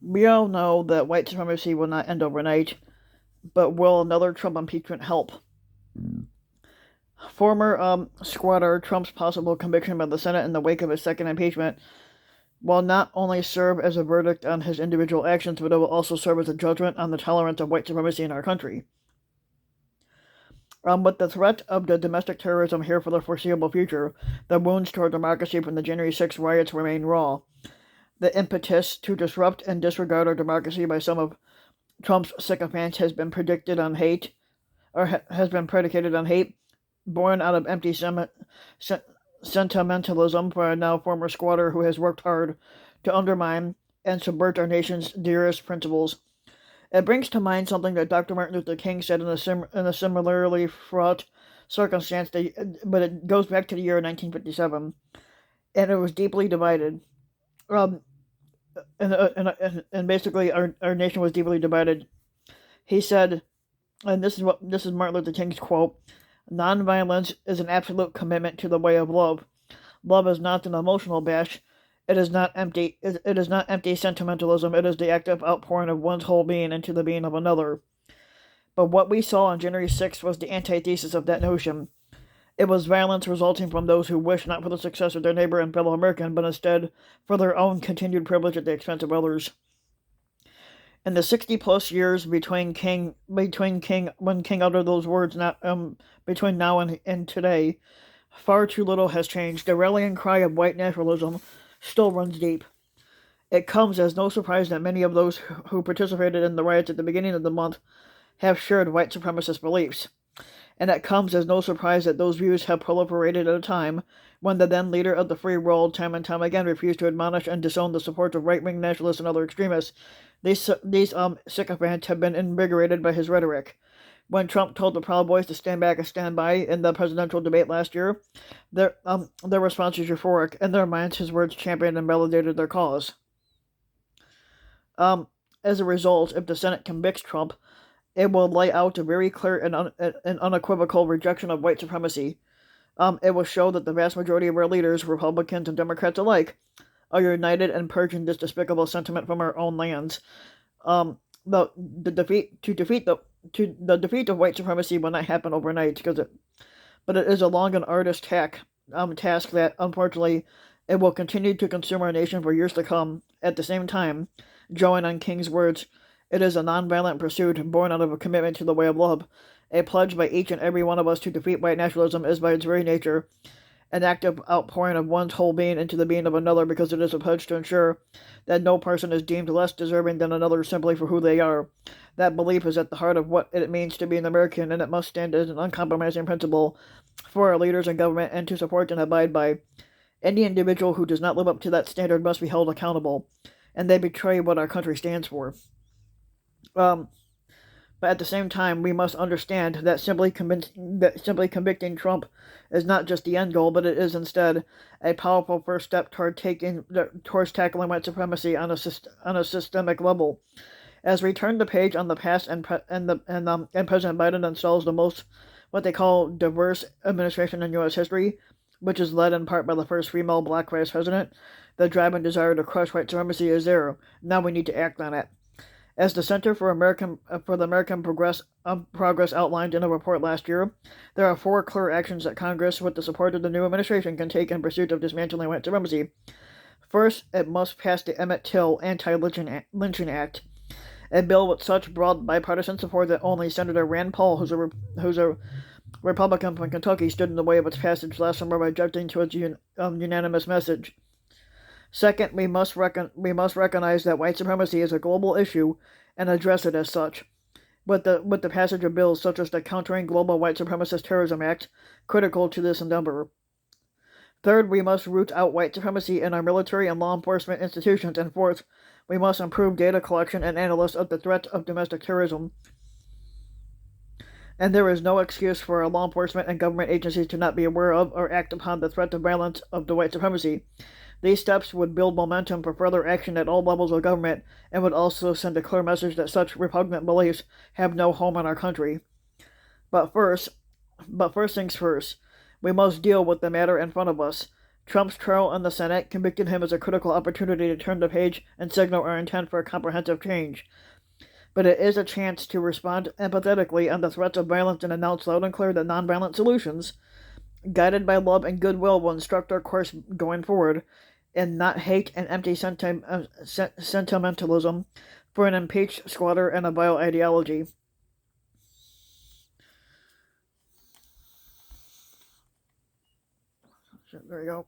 We all know that white supremacy will not end overnight, but will another Trump impeachment help? Former squatter Trump's possible conviction by the Senate in the wake of his second impeachment will not only serve as a verdict on his individual actions, but it will also serve as a judgment on the tolerance of white supremacy in our country. With the threat of the domestic terrorism here for the foreseeable future, the wounds toward democracy from the January 6th riots remain raw. The impetus to disrupt and disregard our democracy by some of Trump's sycophants has been has been predicated on hate, born out of empty sentimentalism for a now former squatter who has worked hard to undermine and subvert our nation's dearest principles. It brings to mind something that Dr. Martin Luther King said in a similarly fraught circumstance, but it goes back to the year 1957, and it was deeply divided. Um, and basically, our nation was deeply divided. He said, and this is Martin Luther King's quote: "Nonviolence is an absolute commitment to the way of love. Love is not an emotional bash. It is not empty. It is not empty sentimentalism. It is the active outpouring of one's whole being into the being of another." But what we saw on January 6th was the antithesis of that notion. It was violence resulting from those who wished not for the success of their neighbor and fellow American, but instead for their own continued privilege at the expense of others. In the 60-plus years between King when King uttered those words, between now and today, far too little has changed. The rallying cry of white nationalism still runs deep. It comes as no surprise that many of those who participated in the riots at the beginning of the month have shared white supremacist beliefs. And it comes as no surprise that those views have proliferated at a time when the then leader of the free world time and time again refused to admonish and disown the support of right-wing nationalists and other extremists. These sycophants have been invigorated by his rhetoric. When Trump told the Proud Boys to stand back and stand by in the presidential debate last year, their response was euphoric. In their minds, his words championed and validated their cause. As a result, if the Senate convicts Trump, it will lay out a very clear and unequivocal rejection of white supremacy. It will show that the vast majority of our leaders, Republicans and Democrats alike, are united in purging this despicable sentiment from our own lands. The defeat of white supremacy will not happen overnight, but it is a long and arduous task that, unfortunately, it will continue to consume our nation for years to come. At the same time, drawing on King's words, it is a nonviolent pursuit born out of a commitment to the way of love. A pledge by each and every one of us to defeat white nationalism is by its very nature an active outpouring of one's whole being into the being of another, because it is a pledge to ensure that no person is deemed less deserving than another simply for who they are. That belief is at the heart of what it means to be an American, and it must stand as an uncompromising principle for our leaders and government and to support and abide by. Any individual who does not live up to that standard must be held accountable, and they betray what our country stands for. But at the same time, we must understand that simply convicting Trump is not just the end goal, but it is instead a powerful first step towards tackling white supremacy on a systemic level. As we turn the page on the past and President Biden installs the most what they call diverse administration in U.S. history, which is led in part by the first female black vice president, the drive and desire to crush white supremacy is there. Now we need to act on it. As the Center for the American Progress outlined in a report last year, there are 4 clear actions that Congress, with the support of the new administration, can take in pursuit of dismantling white supremacy. First, it must pass the Emmett Till Anti-Lynching Act, a bill with such broad bipartisan support that only Senator Rand Paul, who's a Republican from Kentucky, stood in the way of its passage last summer by objecting to its unanimous message. Second, we must recognize that white supremacy is a global issue and address it as such. With the passage of bills such as the Countering Global White Supremacist Terrorism Act, critical to this endeavor. Third, we must root out white supremacy in our military and law enforcement institutions. And fourth, we must improve data collection and analysis of the threat of domestic terrorism. And there is no excuse for our law enforcement and government agencies to not be aware of or act upon the threat of violence of the white supremacy. These steps would build momentum for further action at all levels of government and would also send a clear message that such repugnant beliefs have no home in our country. But first things first, we must deal with the matter in front of us. Trump's trial in the Senate convicted him as a critical opportunity to turn the page and signal our intent for a comprehensive change. But it is a chance to respond empathetically on the threats of violence and announce loud and clear that nonviolent solutions, guided by love and goodwill, will instruct our course going forward, and not hate and empty sentimentalism for an impeached squatter and a vile ideology. There you go.